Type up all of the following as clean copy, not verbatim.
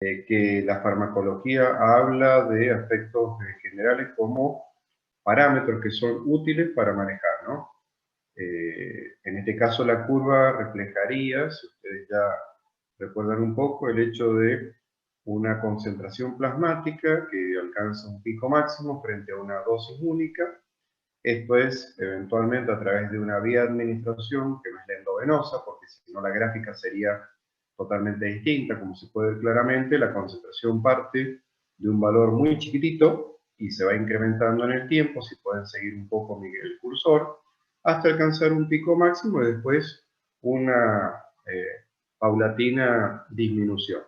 que la farmacología habla de aspectos generales como parámetros que son útiles para manejar, ¿no? En este caso la curva reflejaría, si ustedes ya recuerdan un poco, el hecho de una concentración plasmática que alcanza un pico máximo frente a una dosis única. Esto es eventualmente a través de una vía de administración que no es la endovenosa, porque si no la gráfica sería totalmente distinta. Como se puede ver claramente, la concentración parte de un valor muy chiquitito y se va incrementando en el tiempo, si pueden seguir un poco el cursor, hasta alcanzar un pico máximo y después una paulatina disminución.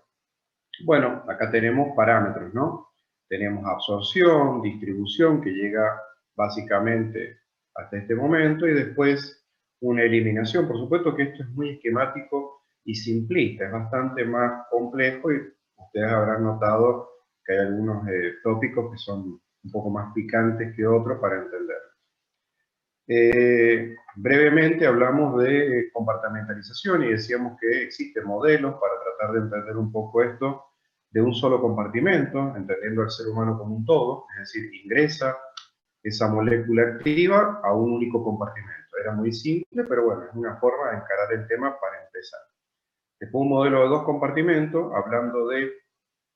Bueno, acá tenemos parámetros, ¿no? Tenemos absorción, distribución, que llega básicamente hasta este momento, y después una eliminación. Por supuesto que esto es muy esquemático y simplista, es bastante más complejo, y ustedes habrán notado que hay algunos tópicos que son un poco más picantes que otros para entender. Brevemente hablamos de compartimentalización y decíamos que existen modelos para tratar de entender un poco esto de un solo compartimento, entendiendo al ser humano como un todo, es decir, ingresa esa molécula activa a un único compartimento. Era muy simple, pero bueno, es una forma de encarar el tema para empezar. Después un modelo de dos compartimentos, hablando de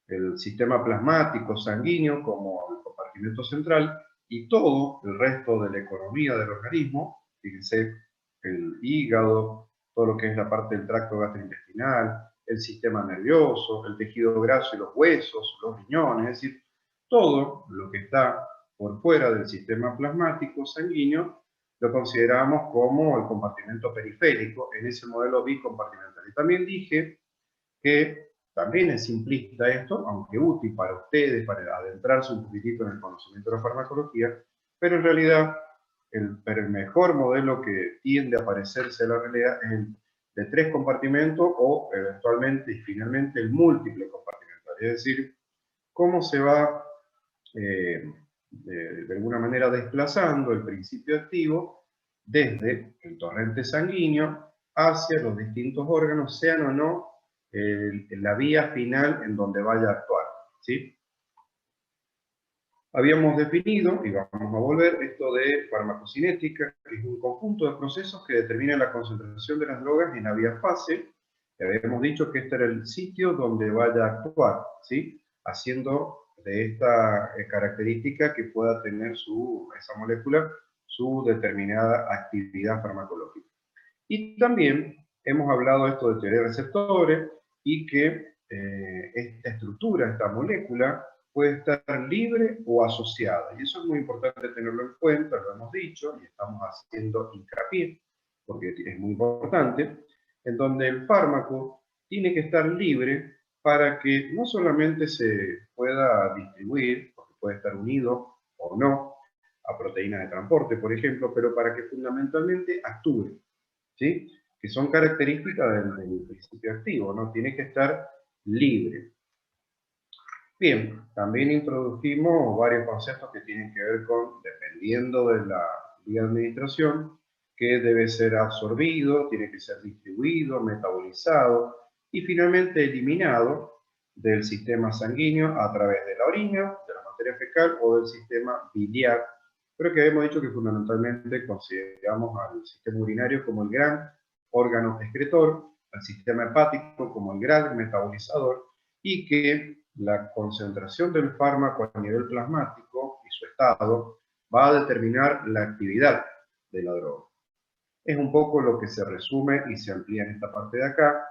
el sistema plasmático sanguíneo como el compartimento central, y todo el resto de la economía del organismo, fíjense, el hígado, todo lo que es la parte del tracto gastrointestinal, el sistema nervioso, el tejido graso y los huesos, los riñones, es decir, todo lo que está por fuera del sistema plasmático sanguíneo lo consideramos como el compartimento periférico en ese modelo bicompartimental. Y también dije que también es simplista esto, aunque útil para ustedes, para adentrarse un poquitito en el conocimiento de la farmacología, pero en realidad el mejor modelo que tiende a parecerse a la realidad es el de tres compartimentos o eventualmente y finalmente el múltiple compartimental, es decir, cómo se va de alguna manera desplazando el principio activo desde el torrente sanguíneo hacia los distintos órganos, sean o no la vía final en donde vaya a actuar, ¿sí? Habíamos definido, y vamos a volver, esto de farmacocinética, que es un conjunto de procesos que determinan la concentración de las drogas en la vía fase. Habíamos dicho que este era el sitio donde vaya a actuar, ¿sí? Haciendo de esta característica que pueda tener esa molécula su determinada actividad farmacológica. Y también hemos hablado esto de teoría de receptores y que esta estructura, esta molécula, puede estar libre o asociada. Y eso es muy importante tenerlo en cuenta, lo hemos dicho y estamos haciendo hincapié, porque es muy importante, en donde el fármaco tiene que estar libre para que no solamente se pueda distribuir, porque puede estar unido o no a proteínas de transporte, por ejemplo, pero para que fundamentalmente actúe, ¿sí? Que son características del principio activo, ¿no? Tiene que estar libre. Bien, también introdujimos varios conceptos que tienen que ver con, dependiendo de la vía de administración, que debe ser absorbido, tiene que ser distribuido, metabolizado y finalmente eliminado del sistema sanguíneo a través de la orina, de la materia fecal o del sistema biliar, pero que hemos dicho que fundamentalmente consideramos al sistema urinario como el gran órgano excretor, al sistema hepático como el gran metabolizador, y que la concentración del fármaco a nivel plasmático y su estado va a determinar la actividad de la droga. Es un poco lo que se resume y se amplía en esta parte de acá.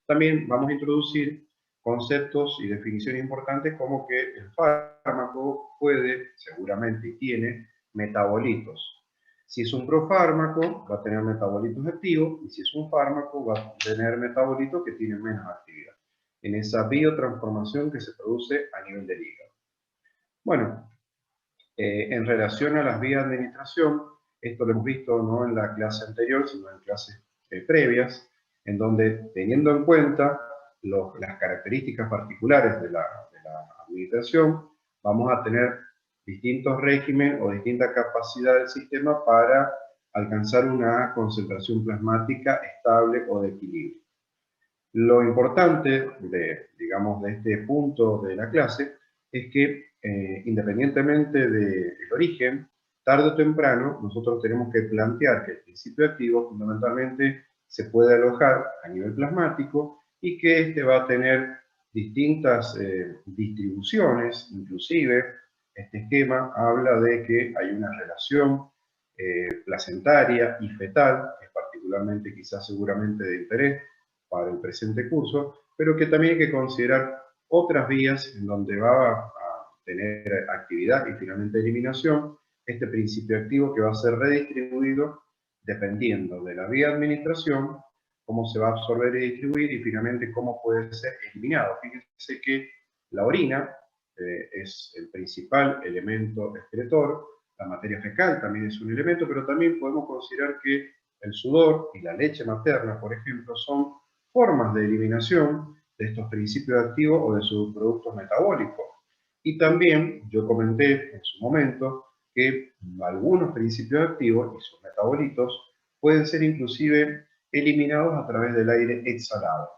También vamos a introducir conceptos y definiciones importantes como que el fármaco puede, seguramente y tiene, metabolitos. Si es un profármaco, va a tener metabolitos activos, y si es un fármaco, va a tener metabolitos que tienen menos actividad en esa biotransformación que se produce a nivel del hígado. Bueno, en relación a las vías de administración, esto lo hemos visto no en la clase anterior, sino en clases previas, en donde, teniendo en cuenta las características particulares de la administración, vamos a tener distintos regímenes o distinta capacidad del sistema para alcanzar una concentración plasmática estable o de equilibrio. Lo importante digamos, de este punto de la clase es que independientemente del origen, tarde o temprano nosotros tenemos que plantear que el principio activo fundamentalmente se puede alojar a nivel plasmático y que este va a tener distintas distribuciones, inclusive este esquema habla de que hay una relación placentaria y fetal, que es particularmente quizás seguramente de interés para el presente curso, pero que también hay que considerar otras vías en donde va a tener actividad y finalmente eliminación este principio activo que va a ser redistribuido dependiendo de la vía de administración, cómo se va a absorber y distribuir y finalmente cómo puede ser eliminado. Fíjense que la orina es el principal elemento excretor, la materia fecal también es un elemento, pero también podemos considerar que el sudor y la leche materna, por ejemplo, son formas de eliminación de estos principios activos o de sus productos metabólicos. Y también yo comenté en su momento que algunos principios activos y sus metabolitos pueden ser inclusive eliminados a través del aire exhalado.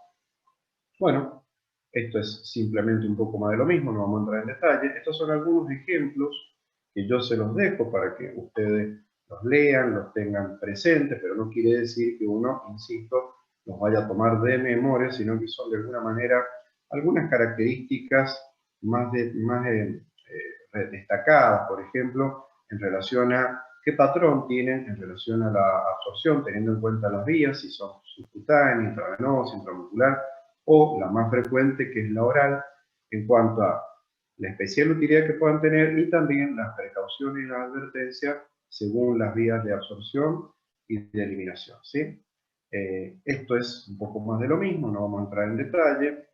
Bueno, esto es simplemente un poco más de lo mismo, no vamos a entrar en detalle. Estos son algunos ejemplos que yo se los dejo para que ustedes los lean, los tengan presentes, pero no quiere decir que uno, insisto, los vaya a tomar de memoria, sino que son de alguna manera algunas características más destacadas, por ejemplo, en relación a qué patrón tienen en relación a la absorción, teniendo en cuenta las vías, si son subcutánea, intravenosa, intramuscular, o la más frecuente, que es la oral, en cuanto a la especial utilidad que puedan tener y también las precauciones y las advertencias según las vías de absorción y de eliminación, ¿sí? Esto es un poco más de lo mismo, no vamos a entrar en detalle,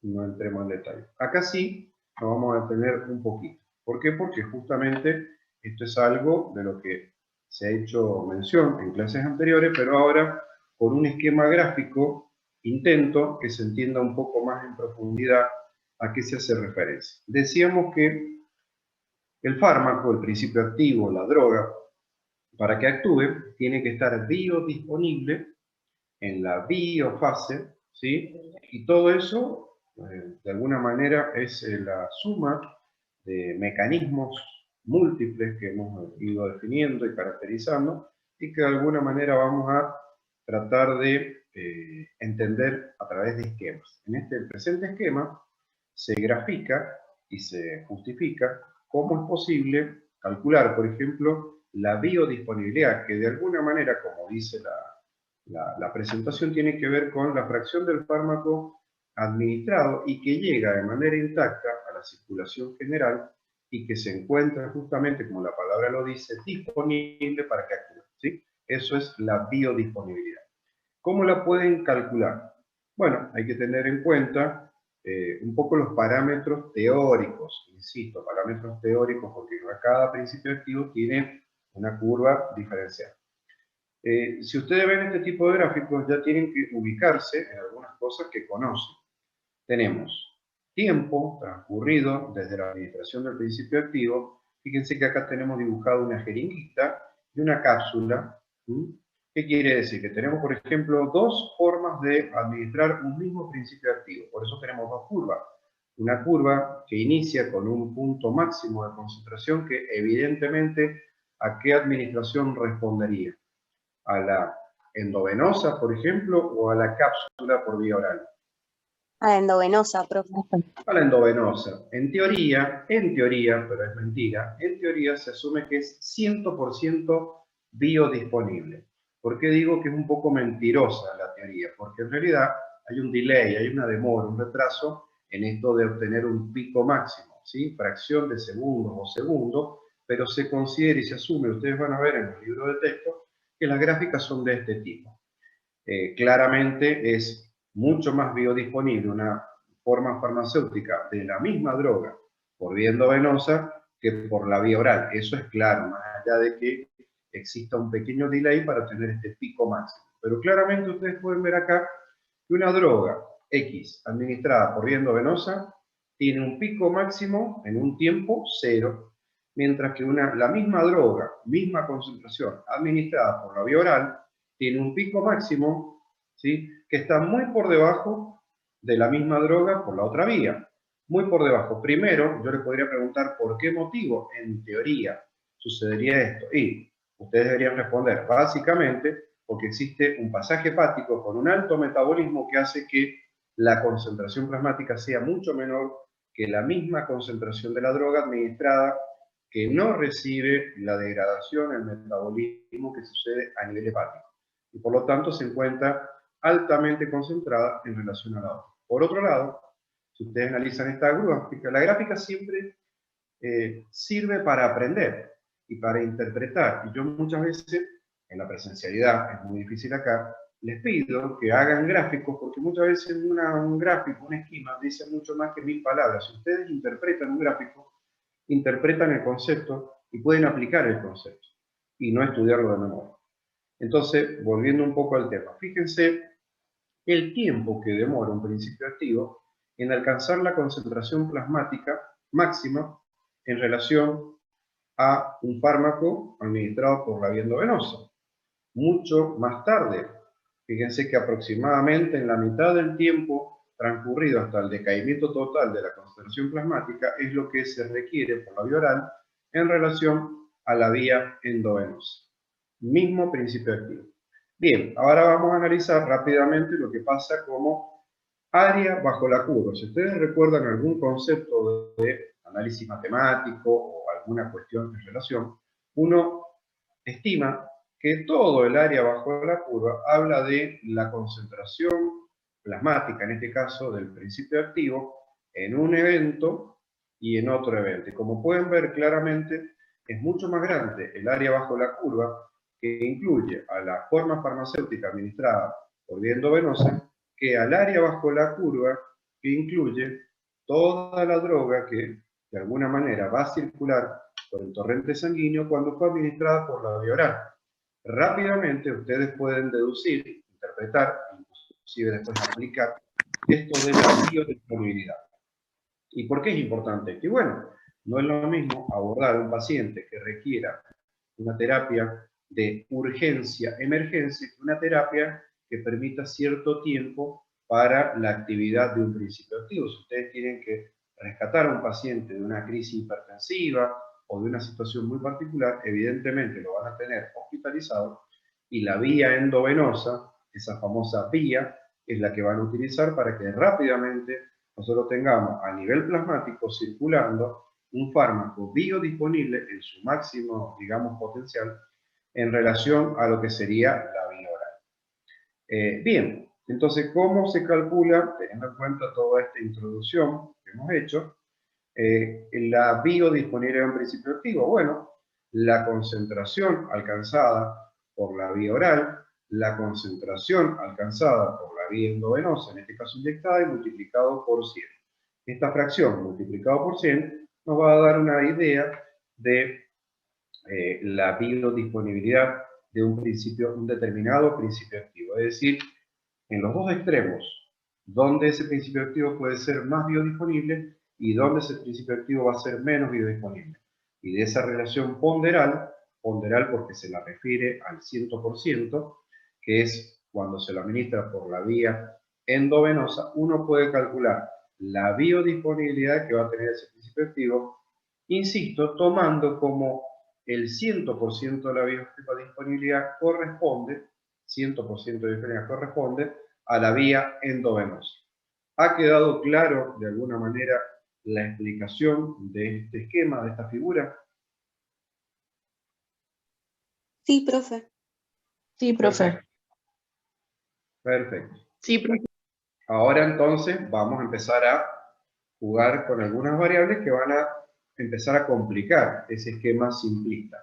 no entremos en detalle. Acá sí nos vamos a detener un poquito. ¿Por qué? Porque justamente esto es algo de lo que se ha hecho mención en clases anteriores, pero ahora con un esquema gráfico intento que se entienda un poco más en profundidad a qué se hace referencia. Decíamos que el fármaco, el principio activo, la droga, para que actúe, tiene que estar biodisponible en la biofase, ¿sí? Y todo eso, de alguna manera, es la suma de mecanismos múltiples que hemos ido definiendo y caracterizando y que de alguna manera vamos a tratar de entender a través de esquemas. En este el presente esquema se grafica y se justifica cómo es posible calcular, por ejemplo, la biodisponibilidad, que de alguna manera, como dice la presentación, tiene que ver con la fracción del fármaco administrado y que llega de manera intacta a la circulación general y que se encuentra justamente, como la palabra lo dice, disponible para que actúe, ¿sí? Eso es la biodisponibilidad. ¿Cómo la pueden calcular? Bueno, hay que tener en cuenta un poco los parámetros teóricos, insisto, parámetros teóricos, porque cada principio activo tiene una curva diferencial. Si ustedes ven este tipo de gráficos, ya tienen que ubicarse en algunas cosas que conocen. Tenemos tiempo transcurrido desde la administración del principio activo. Fíjense que acá tenemos dibujado una jeringuita y una cápsula. ¿Qué quiere decir? Que tenemos, por ejemplo, dos formas de administrar un mismo principio activo. Por eso tenemos dos curvas. Una curva que inicia con un punto máximo de concentración que evidentemente a qué administración respondería. A la endovenosa, por ejemplo, o a la cápsula por vía oral. A la endovenosa, profe. A la endovenosa. En teoría, pero es mentira, en teoría se asume que es 100% biodisponible. ¿Por qué digo que es un poco mentirosa la teoría? Porque en realidad hay un delay, hay una demora, un retraso en esto de obtener un pico máximo, ¿sí? Fracción de segundos o segundo, pero se considera y se asume, ustedes van a ver en el libro de texto, que las gráficas son de este tipo. Claramente es mucho más biodisponible una forma farmacéutica de la misma droga por vía endovenosa que por la vía oral. Eso es claro, más allá de que exista un pequeño delay para tener este pico máximo. Pero claramente ustedes pueden ver acá que una droga X administrada por vía endovenosa tiene un pico máximo en un tiempo cero, mientras que la misma droga, misma concentración, administrada por la vía oral, tiene un pico máximo ¿sí? Que está muy por debajo de la misma droga por la otra vía. Muy por debajo. Primero, yo le podría preguntar por qué motivo, en teoría, sucedería esto. Y ustedes deberían responder, básicamente, porque existe un pasaje hepático con un alto metabolismo que hace que la concentración plasmática sea mucho menor que la misma concentración de la droga administrada, que no recibe la degradación, el metabolismo que sucede a nivel hepático. Y por lo tanto se encuentra altamente concentrada en relación a la otra. Por otro lado, si ustedes analizan esta gráfica, la gráfica siempre sirve para aprender y para interpretar. Y yo muchas veces, en la presencialidad, es muy difícil acá, les pido que hagan gráficos, porque muchas veces un gráfico, un esquema, dice mucho más que 1000 palabras. Si ustedes interpretan un gráfico, interpretan el concepto y pueden aplicar el concepto y no estudiarlo de memoria. Entonces, volviendo un poco al tema, fíjense el tiempo que demora un principio activo en alcanzar la concentración plasmática máxima en relación a un fármaco administrado por la vía endovenosa. Mucho más tarde, fíjense que aproximadamente en la mitad del tiempo transcurrido hasta el decaimiento total de la concentración plasmática es lo que se requiere por la vía oral en relación a la vía endovenosa. Mismo principio activo. Bien, ahora vamos a analizar rápidamente lo que pasa como área bajo la curva. Si ustedes recuerdan algún concepto de análisis matemático o alguna cuestión en relación, uno estima que todo el área bajo la curva habla de la concentración plasmática, en este caso del principio activo, en un evento y en otro evento. Y como pueden ver claramente, es mucho más grande el área bajo la curva, que incluye a la forma farmacéutica administrada por vía endovenosa, que al área bajo la curva, que incluye toda la droga que de alguna manera va a circular por el torrente sanguíneo cuando fue administrada por la vía oral. Rápidamente ustedes pueden deducir, interpretar, inclusive después aplicar esto de la biodisponibilidad. ¿Y por qué es importante? Que bueno, no es lo mismo abordar a un paciente que requiera una terapia de urgencia, emergencia, que una terapia que permita cierto tiempo para la actividad de un principio activo. Si ustedes tienen que rescatar a un paciente de una crisis hipertensiva o de una situación muy particular, evidentemente lo van a tener hospitalizado y la vía endovenosa, esa famosa vía, es la que van a utilizar para que rápidamente nosotros tengamos a nivel plasmático circulando un fármaco biodisponible en su máximo, digamos, potencial en relación a lo que sería la vía oral. Bien, entonces, ¿cómo se calcula, teniendo en cuenta toda esta introducción que hemos hecho, la biodisponibilidad de un principio activo? Bueno, la concentración alcanzada por la vía oral, la concentración alcanzada por la vía endovenosa, en este caso inyectada, y multiplicado por 100. Esta fracción multiplicado por 100 nos va a dar una idea de la biodisponibilidad de un determinado principio activo. Es decir, en los dos extremos, donde ese principio activo puede ser más biodisponible y donde ese principio activo va a ser menos biodisponible. Y de esa relación ponderal porque se la refiere al 100%, que es cuando se lo administra por la vía endovenosa, uno puede calcular la biodisponibilidad que va a tener ese principio activo, insisto, tomando como el 100% de la biodisponibilidad corresponde, 100% de disponibilidad corresponde a la vía endovenosa. ¿Ha quedado claro de alguna manera la explicación de este esquema, de esta figura? Sí, profe. Sí, profe. Perfecto. Perfecto. Sí, profe. Ahora entonces vamos a empezar a jugar con algunas variables que van a empezar a complicar ese esquema simplista.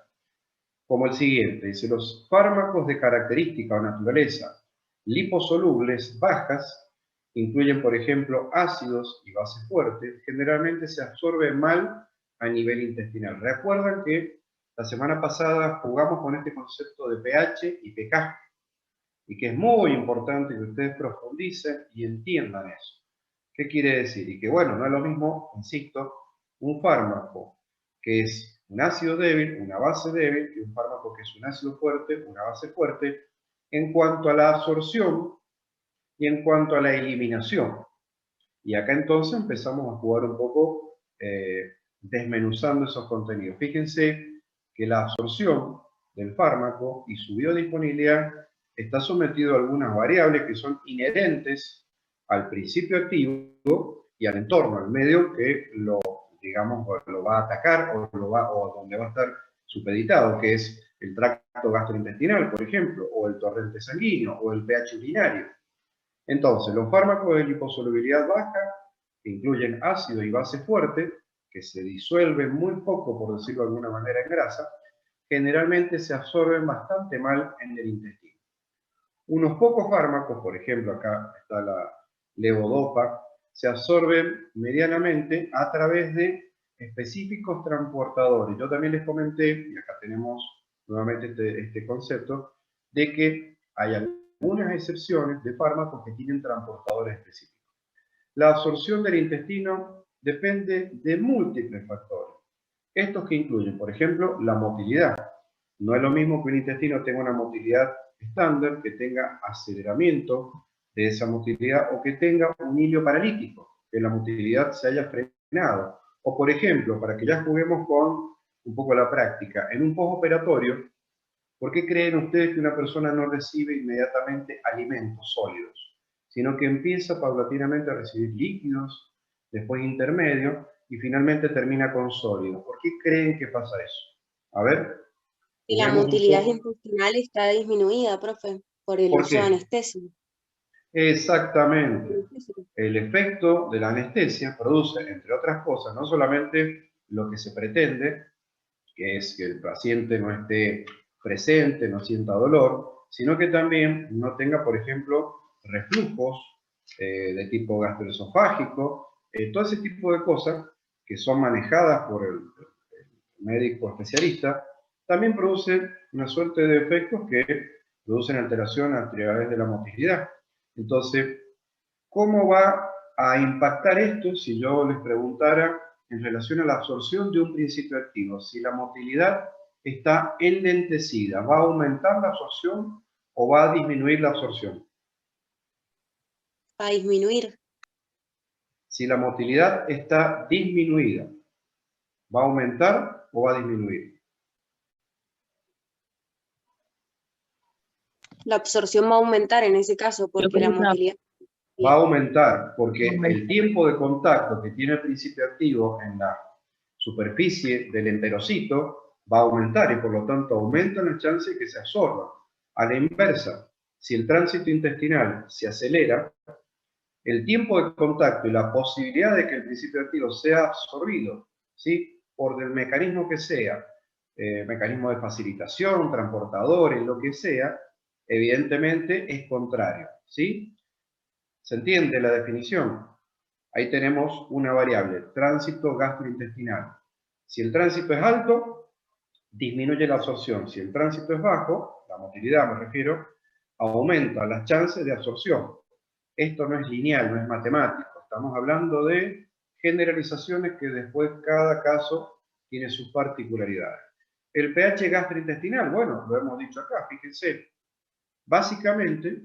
Como el siguiente, dice, los fármacos de característica o naturaleza liposolubles bajas incluyen, por ejemplo, ácidos y bases fuertes, generalmente se absorben mal a nivel intestinal. Recuerdan que la semana pasada jugamos con este concepto de pH y pK, y que es muy importante que ustedes profundicen y entiendan eso. ¿Qué quiere decir? Y que bueno, no es lo mismo, insisto, un fármaco que es un ácido débil, una base débil, y un fármaco que es un ácido fuerte, una base fuerte, en cuanto a la absorción y en cuanto a la eliminación. Y acá entonces empezamos a jugar un poco desmenuzando esos contenidos. Fíjense que la absorción del fármaco y su biodisponibilidad está sometido a algunas variables que son inherentes al principio activo y al entorno, al medio que lo, digamos, lo va a atacar o donde va a estar supeditado, que es el tracto gastrointestinal, por ejemplo, o el torrente sanguíneo, o el pH urinario. Entonces, los fármacos de liposolubilidad baja, que incluyen ácido y base fuerte, que se disuelven muy poco, por decirlo de alguna manera, en grasa, generalmente se absorben bastante mal en el intestino. Unos pocos fármacos, por ejemplo, acá está la levodopa, se absorben medianamente a través de específicos transportadores. Yo también les comenté, y acá tenemos nuevamente este concepto, de que hay algunas excepciones de fármacos que tienen transportadores específicos. La absorción del intestino depende de múltiples factores. Estos que incluyen, por ejemplo, la motilidad. No es lo mismo que un intestino tenga una motilidad estándar, que tenga aceleramiento de esa motilidad o que tenga un hilo paralítico, que la motilidad se haya frenado. O, por ejemplo, para que ya juguemos con un poco la práctica, en un postoperatorio, ¿por qué creen ustedes que una persona no recibe inmediatamente alimentos sólidos, sino que empieza paulatinamente a recibir líquidos, después intermedios y finalmente termina con sólidos? ¿Por qué creen que pasa eso? A ver, Y la juguemos un motilidad poco. intestinal está disminuida, profe, por el ¿Por uso de qué? anestesia. Exactamente. El efecto de la anestesia produce, entre otras cosas, no solamente lo que se pretende, que es que el paciente no esté presente, no sienta dolor, sino que también no tenga, por ejemplo, reflujos de tipo gastroesofágico, todo ese tipo de cosas que son manejadas por el médico especialista, también produce una suerte de efectos que producen alteración a través de la motilidad. Entonces, ¿cómo va a impactar esto si yo les preguntara en relación a la absorción de un principio activo? Si la motilidad está enlentecida, ¿va a aumentar la absorción o va a disminuir la absorción? Va a disminuir. Si la motilidad está disminuida, ¿va a aumentar o va a disminuir? La absorción va a aumentar en ese caso, porque la motilidad... Va a aumentar porque el tiempo de contacto que tiene el principio activo en la superficie del enterocito va a aumentar y por lo tanto aumenta la chance de que se absorba. A la inversa, si el tránsito intestinal se acelera, el tiempo de contacto y la posibilidad de que el principio activo sea absorbido, ¿sí?, por el mecanismo que sea, mecanismo de facilitación, transportadores, lo que sea, evidentemente es contrario, ¿sí? ¿Se entiende la definición? Ahí tenemos una variable, tránsito gastrointestinal. Si el tránsito es alto, disminuye la absorción. Si el tránsito es bajo, la motilidad me refiero, aumenta las chances de absorción. Esto no es lineal, no es matemático. Estamos hablando de generalizaciones que después cada caso tiene sus particularidades. El pH gastrointestinal, bueno, lo hemos dicho acá, fíjense. Básicamente,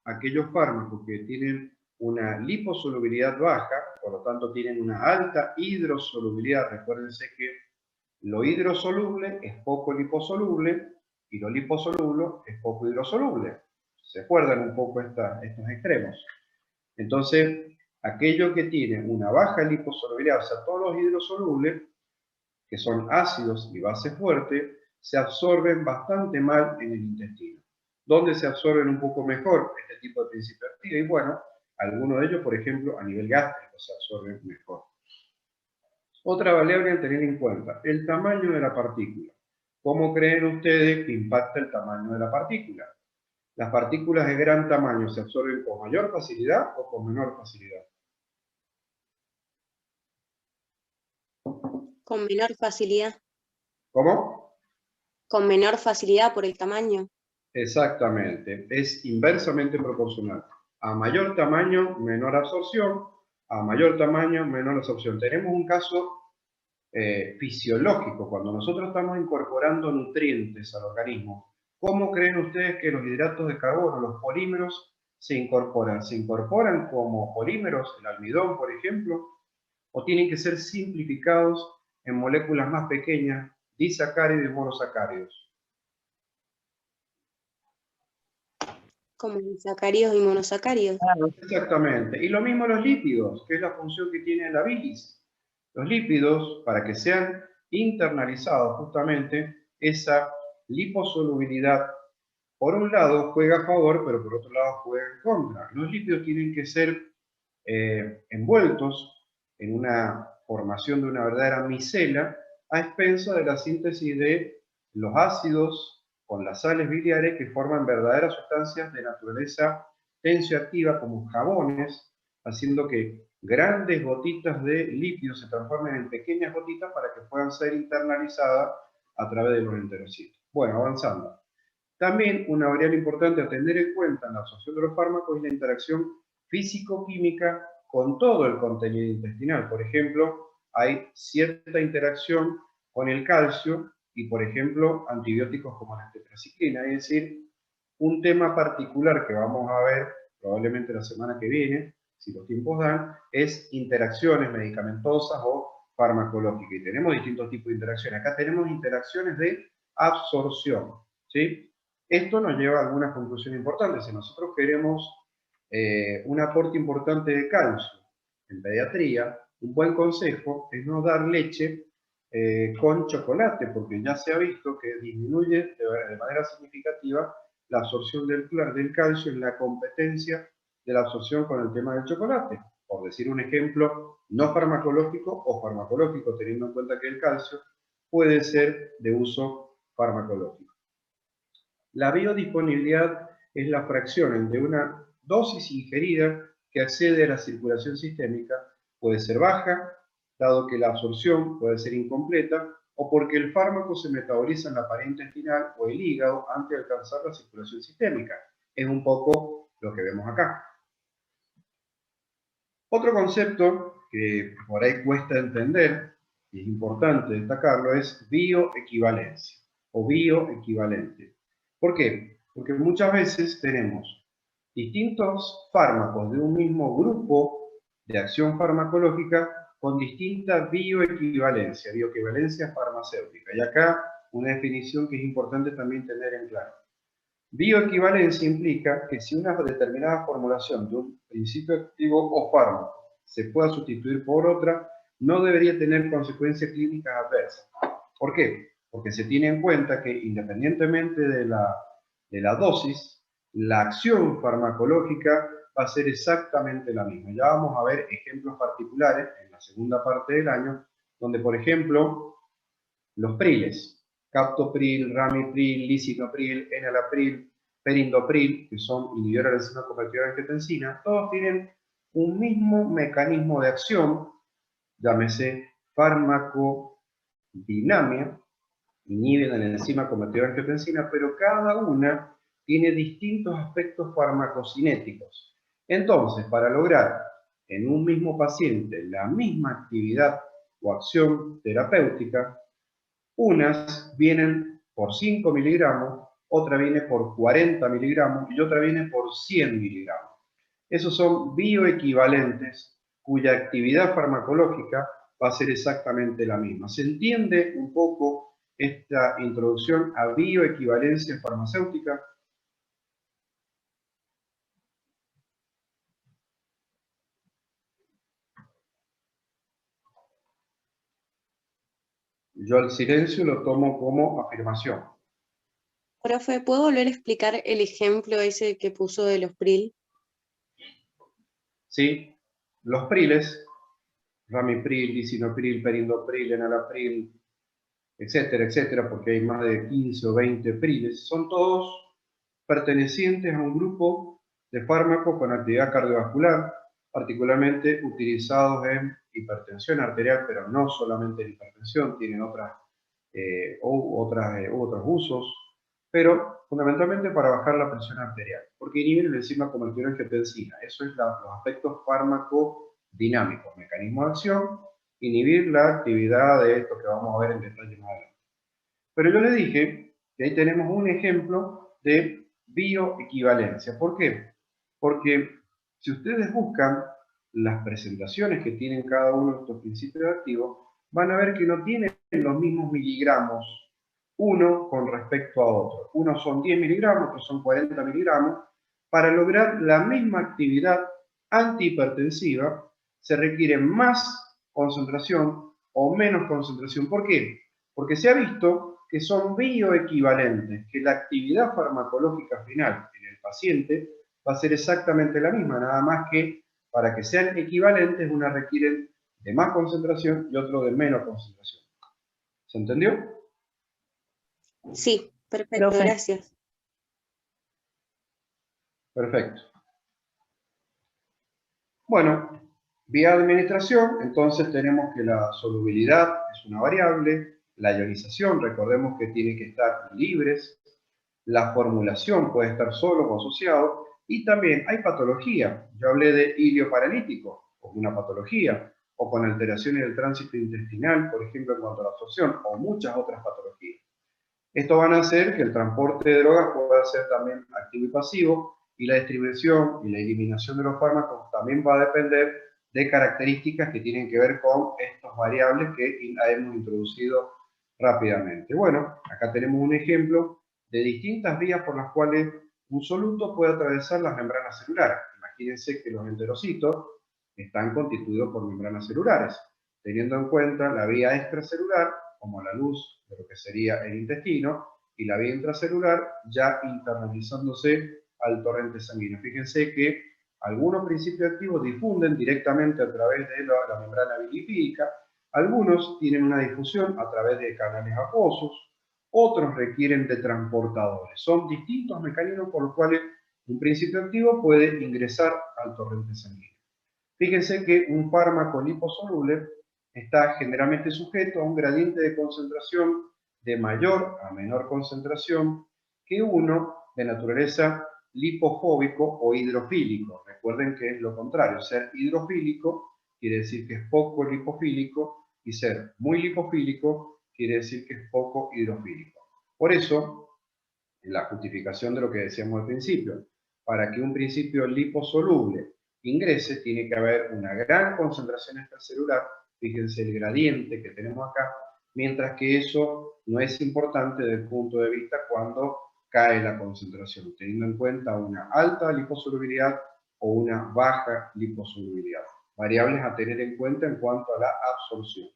aquellos fármacos que tienen una liposolubilidad baja, por lo tanto tienen una alta hidrosolubilidad. Recuérdense que lo hidrosoluble es poco liposoluble y lo liposoluble es poco hidrosoluble. ¿Se acuerdan un poco estos extremos? Entonces, aquello que tiene una baja liposolubilidad, o sea, todos los hidrosolubles, que son ácidos y base fuerte, se absorben bastante mal en el intestino. ¿Dónde se absorben un poco mejor este tipo de principio activo? Y bueno, algunos de ellos, por ejemplo, a nivel gástrico se absorben mejor. Otra variable a tener en cuenta, el tamaño de la partícula. ¿Cómo creen ustedes que impacta el tamaño de la partícula? ¿Las partículas de gran tamaño se absorben con mayor facilidad o con menor facilidad? Con menor facilidad. ¿Cómo? Con menor facilidad por el tamaño. Exactamente, es inversamente proporcional. A mayor tamaño, menor absorción. A mayor tamaño, menor absorción. Tenemos un caso fisiológico. Cuando nosotros estamos incorporando nutrientes al organismo, ¿cómo creen ustedes que los hidratos de carbono, los polímeros, se incorporan? ¿Se incorporan como polímeros, el almidón, por ejemplo? ¿O tienen que ser simplificados en moléculas más pequeñas, disacáridos y monosacáridos? Como sacáridos y monosacáridos. Exactamente. Y lo mismo los lípidos, que es la función que tiene la bilis. Los lípidos, para que sean internalizados justamente, esa liposolubilidad, por un lado juega a favor, pero por otro lado juega en contra. Los lípidos tienen que ser envueltos en una formación de una verdadera micela a expensa de la síntesis de los ácidos con las sales biliares que forman verdaderas sustancias de naturaleza tensioactiva como jabones, haciendo que grandes gotitas de lípido se transformen en pequeñas gotitas para que puedan ser internalizadas a través de los enterocitos. Bueno, avanzando. También una variable importante a tener en cuenta en la absorción de los fármacos es la interacción físico-química con todo el contenido intestinal. Por ejemplo, hay cierta interacción con el calcio y, por ejemplo, antibióticos como la tetraciclina. Es decir, un tema particular que vamos a ver probablemente la semana que viene, si los tiempos dan, es interacciones medicamentosas o farmacológicas. Y tenemos distintos tipos de interacciones. Acá tenemos interacciones de absorción, ¿sí? Esto nos lleva a algunas conclusiones importantes. Si nosotros queremos un aporte importante de calcio en pediatría, un buen consejo es no dar leche con chocolate, porque ya se ha visto que disminuye de manera significativa la absorción del calcio en la competencia de la absorción con el tema del chocolate. Por decir un ejemplo no farmacológico o farmacológico, teniendo en cuenta que el calcio puede ser de uso farmacológico. La biodisponibilidad es la fracción de una dosis ingerida que accede a la circulación sistémica. Puede ser baja, dado que la absorción puede ser incompleta, o porque el fármaco se metaboliza en la pared intestinal o el hígado antes de alcanzar la circulación sistémica. Es un poco lo que vemos acá. Otro concepto que por ahí cuesta entender, y es importante destacarlo, es bioequivalencia o bioequivalente. ¿Por qué? Porque muchas veces tenemos distintos fármacos de un mismo grupo de acción farmacológica con distinta bioequivalencia farmacéutica. Y acá una definición que es importante también tener en claro. Bioequivalencia implica que si una determinada formulación de un principio activo o fármaco se pueda sustituir por otra, no debería tener consecuencias clínicas adversas. ¿Por qué? Porque se tiene en cuenta que independientemente de la dosis, la acción farmacológica va a ser exactamente la misma. Ya vamos a ver ejemplos particulares en la segunda parte del año, donde por ejemplo los priles, captopril, ramipril, lisinopril, enalapril, perindopril, que son inhibidores de la enzima convertidora de angiotensina, todos tienen un mismo mecanismo de acción, llámese farmacodinamia, inhiben a la enzima convertidora de angiotensina, pero cada una tiene distintos aspectos farmacocinéticos. Entonces, para lograr en un mismo paciente la misma actividad o acción terapéutica, unas vienen por 5 miligramos, otra viene por 40 miligramos y otra viene por 100 miligramos. Esos son bioequivalentes cuya actividad farmacológica va a ser exactamente la misma. ¿Se entiende un poco esta introducción a bioequivalencia farmacéutica? Yo el silencio lo tomo como afirmación. Profe, ¿puedo volver a explicar el ejemplo ese que puso de los PRIL? ¿Sí? Los priles, ramipril, lisinopril, perindopril, enalapril, etcétera, etcétera, porque hay más de 15 o 20 priles, son todos pertenecientes a un grupo de fármacos con actividad cardiovascular, particularmente utilizados en hipertensión arterial, pero no solamente en hipertensión, tienen otros usos, pero fundamentalmente para bajar la presión arterial, porque inhiben la enzima convertidora en angiotensina. Eso es los aspectos farmacodinámicos, mecanismo de acción, inhibir la actividad de esto que vamos a ver en detalle más adelante. Pero yo le dije que ahí tenemos un ejemplo de bioequivalencia. ¿Por qué? Porque si ustedes buscan las presentaciones que tienen cada uno de estos principios activos, van a ver que no tienen los mismos miligramos uno con respecto a otro. Unos son 10 miligramos, otros son 40 miligramos. Para lograr la misma actividad antihipertensiva se requiere más concentración o menos concentración. ¿Por qué? Porque se ha visto que son bioequivalentes, que la actividad farmacológica final en el paciente va a ser exactamente la misma, nada más que para que sean equivalentes, una requiere de más concentración y otro de menos concentración. ¿Se entendió? Sí, perfecto, Profe. gracias. Perfecto. Bueno, vía administración, entonces tenemos que la solubilidad es una variable, la ionización, recordemos que tiene que estar libres, la formulación puede estar solo o asociado, y también hay patología. Yo hablé de ilio paralítico, como una patología, o con alteraciones del tránsito intestinal, por ejemplo, en cuanto a la absorción, o muchas otras patologías. Esto van a hacer que el transporte de drogas pueda ser también activo y pasivo, y la distribución y la eliminación de los fármacos también va a depender de características que tienen que ver con estas variables que hemos introducido rápidamente. Bueno, acá tenemos un ejemplo de distintas vías por las cuales un soluto puede atravesar las membranas celulares. Imagínense que los enterocitos están constituidos por membranas celulares, teniendo en cuenta la vía extracelular, como la luz de lo que sería el intestino, y la vía intracelular ya internalizándose al torrente sanguíneo. Fíjense que algunos principios activos difunden directamente a través de la membrana bilipídica, algunos tienen una difusión a través de canales acuosos, otros requieren de transportadores. Son distintos mecanismos por los cuales un principio activo puede ingresar al torrente sanguíneo. Fíjense que un fármaco liposoluble está generalmente sujeto a un gradiente de concentración de mayor a menor concentración que uno de naturaleza lipofóbico o hidrofílico. Recuerden que es lo contrario, ser hidrofílico quiere decir que es poco lipofílico y ser muy lipofílico quiere decir que es poco hidrofílico. Por eso, la justificación de lo que decíamos al principio, para que un principio liposoluble ingrese tiene que haber una gran concentración extracelular, fíjense el gradiente que tenemos acá, mientras que eso no es importante desde el punto de vista cuando cae la concentración, teniendo en cuenta una alta liposolubilidad o una baja liposolubilidad. Variables a tener en cuenta en cuanto a la absorción.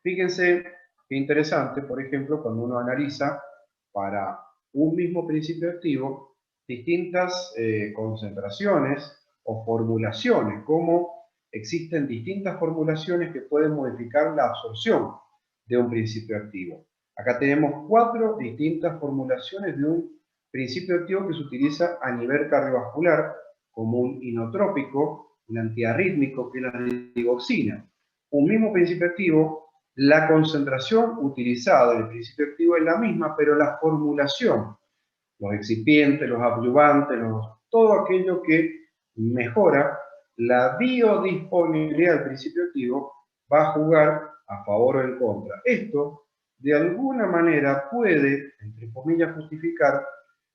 Fíjense qué interesante, por ejemplo, cuando uno analiza para un mismo principio activo distintas concentraciones o formulaciones, como existen distintas formulaciones que pueden modificar la absorción de un principio activo. Acá tenemos 4 distintas formulaciones de un principio activo que se utiliza a nivel cardiovascular, como un inotrópico, un antiarrítmico, que es la digoxina. Un mismo principio activo, la concentración utilizada del principio activo es la misma, pero la formulación, los excipientes, los adyuvantes, todo aquello que mejora la biodisponibilidad del principio activo va a jugar a favor o en contra. Esto, de alguna manera, puede, entre comillas, justificar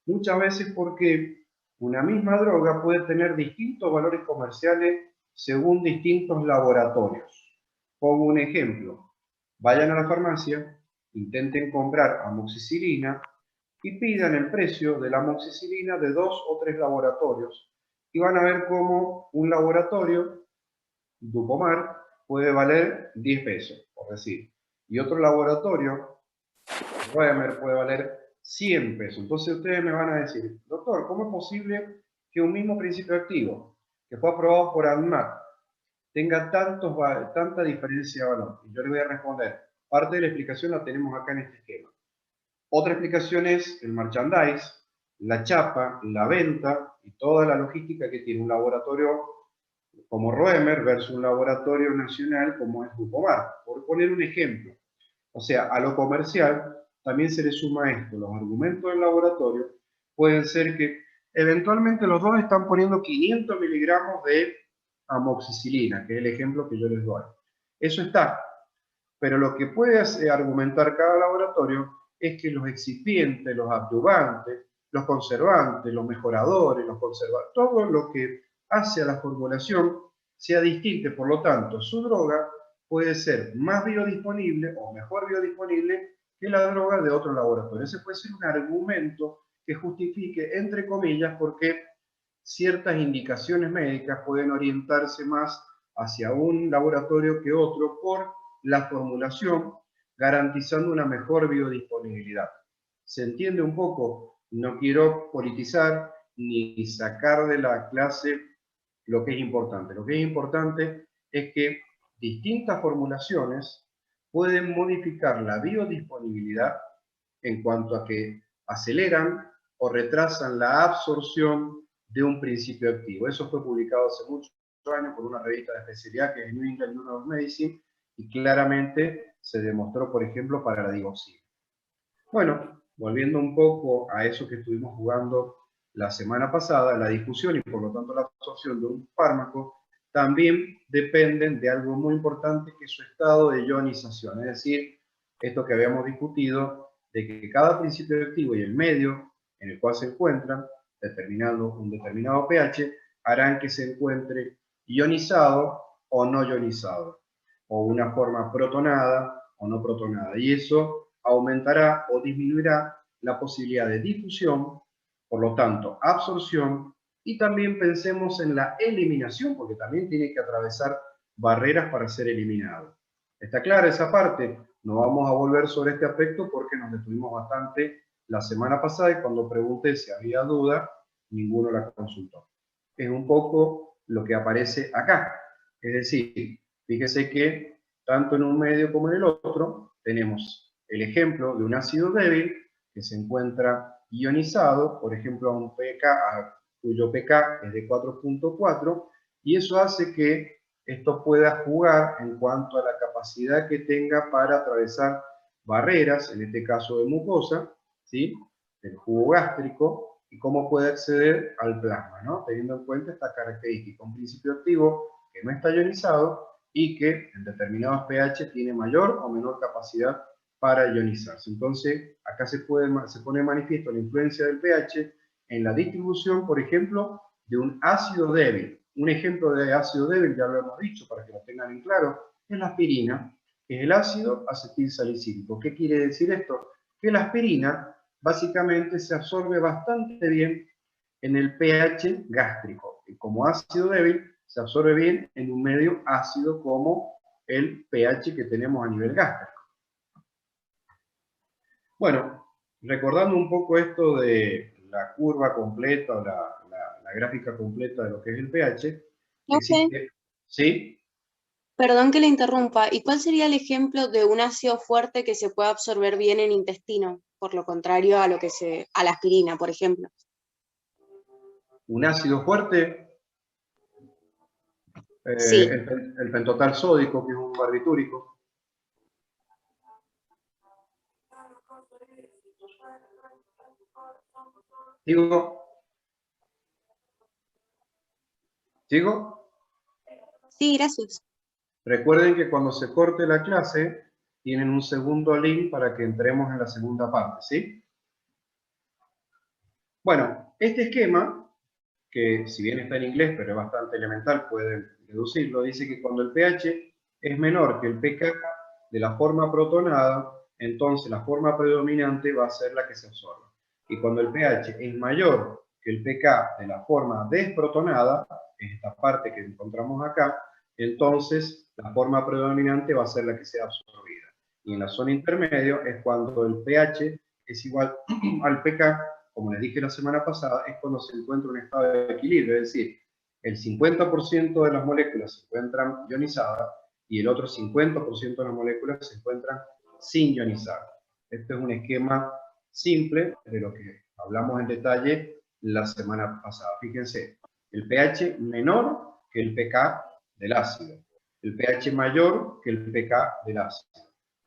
muchas veces porque una misma droga puede tener distintos valores comerciales según distintos laboratorios. Pongo un ejemplo. Vayan a la farmacia, intenten comprar amoxicilina y pidan el precio de la amoxicilina de 2 o 3 laboratorios y van a ver cómo un laboratorio, Dupomar, puede valer 10 pesos, por decir, y otro laboratorio, Roemer, puede valer 100 pesos. Entonces ustedes me van a decir, doctor, ¿cómo es posible que un mismo principio activo que fue aprobado por ANMAT tenga tanta diferencia de valor? Y yo les voy a responder, parte de la explicación la tenemos acá en este esquema. Otra explicación es el merchandise, la chapa, la venta y toda la logística que tiene un laboratorio como Roemer versus un laboratorio nacional como es Dupomar, por poner un ejemplo. O sea, a lo comercial también se le suma esto. Los argumentos del laboratorio pueden ser que eventualmente los dos están poniendo 500 miligramos de amoxicilina, que es el ejemplo que yo les doy. Eso está. Pero lo que puede argumentar cada laboratorio es que los excipientes, los adyuvantes, los conservantes, los mejoradores, todo lo que hace a la formulación sea distinta. Por lo tanto, su droga puede ser más biodisponible o mejor biodisponible que la droga de otro laboratorio. Ese puede ser un argumento que justifique, entre comillas, porque ciertas indicaciones médicas pueden orientarse más hacia un laboratorio que otro por la formulación, garantizando una mejor biodisponibilidad. ¿Se entiende un poco? No quiero politizar ni sacar de la clase lo que es importante. Lo que es importante es que distintas formulaciones pueden modificar la biodisponibilidad en cuanto a que aceleran o retrasan la absorción de un principio activo. Eso fue publicado hace muchos años por una revista de especialidad que es New England Journal of Medicine y claramente se demostró, por ejemplo, para la digoxina. Bueno, volviendo un poco a eso que estuvimos jugando la semana pasada, la discusión y por lo tanto la absorción de un fármaco también dependen de algo muy importante que es su estado de ionización, es decir, esto que habíamos discutido de que cada principio activo y el medio en el cual se encuentran, determinando un determinado pH, harán que se encuentre ionizado o no ionizado, o una forma protonada o no protonada, y eso aumentará o disminuirá la posibilidad de difusión, por lo tanto, absorción, y también pensemos en la eliminación, porque también tiene que atravesar barreras para ser eliminado. ¿Está clara esa parte? No vamos a volver sobre este aspecto porque nos detuvimos bastante la semana pasada y cuando pregunté si había duda, ninguno la consultó. Es un poco lo que aparece acá. Es decir, fíjese que tanto en un medio como en el otro tenemos el ejemplo de un ácido débil que se encuentra ionizado, por ejemplo, a un pK, cuyo pK es de 4.4, y eso hace que esto pueda jugar en cuanto a la capacidad que tenga para atravesar barreras, en este caso de mucosa, ¿sí?, del jugo gástrico, y cómo puede acceder al plasma, ¿no?, teniendo en cuenta esta característica, un principio activo que no está ionizado y que en determinados pH tiene mayor o menor capacidad para ionizarse. Entonces, acá se pone manifiesto la influencia del pH en la distribución, por ejemplo, de un ácido débil. Un ejemplo de ácido débil, ya lo hemos dicho para que lo tengan en claro, es la aspirina, que es el ácido acetilsalicílico. ¿Qué quiere decir esto? Que la aspirina básicamente se absorbe bastante bien en el pH gástrico. Y como ácido débil, se absorbe bien en un medio ácido como el pH que tenemos a nivel gástrico. Bueno, recordando un poco esto de la curva completa o la gráfica completa de lo que es el pH, existe, ¿sí? Perdón que le interrumpa. ¿Y cuál sería el ejemplo de un ácido fuerte que se pueda absorber bien en intestino? Por lo contrario a a la aspirina, por ejemplo. Un ácido fuerte, Sí. el pentotal sódico, que es un barbitúrico. ¿Sigo? ¿Sigo? Sí, gracias. Recuerden que cuando se corte la clase, tienen un segundo link para que entremos en la segunda parte, ¿sí? Bueno, este esquema, que si bien está en inglés, pero es bastante elemental, pueden deducirlo, dice que cuando el pH es menor que el pK de la forma protonada, entonces la forma predominante va a ser la que se absorbe. Y cuando el pH es mayor que el pK de la forma desprotonada, es esta parte que encontramos acá, entonces la forma predominante va a ser la que sea absorbida. Y en la zona intermedio es cuando el pH es igual al pK, como les dije la semana pasada, es cuando se encuentra un estado de equilibrio, es decir, el 50% de las moléculas se encuentran ionizadas y el otro 50% de las moléculas se encuentran sin ionizar. Este es un esquema simple de lo que hablamos en detalle la semana pasada. Fíjense, el pH menor que el pK del ácido, el pH mayor que el pK del ácido.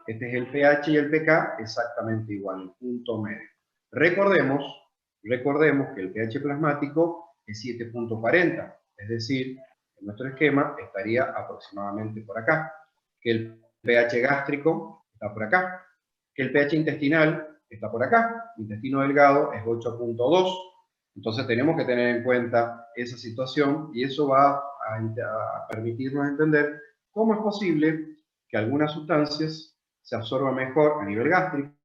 Este es el pH y el pK exactamente igual, el punto medio. Recordemos que el pH plasmático es 7.40, es decir, en nuestro esquema estaría aproximadamente por acá, que el pH gástrico está por acá, que el pH intestinal está por acá, intestino delgado es 8.2, entonces tenemos que tener en cuenta esa situación y eso va a permitirnos entender cómo es posible que algunas sustancias se absorban mejor a nivel gástrico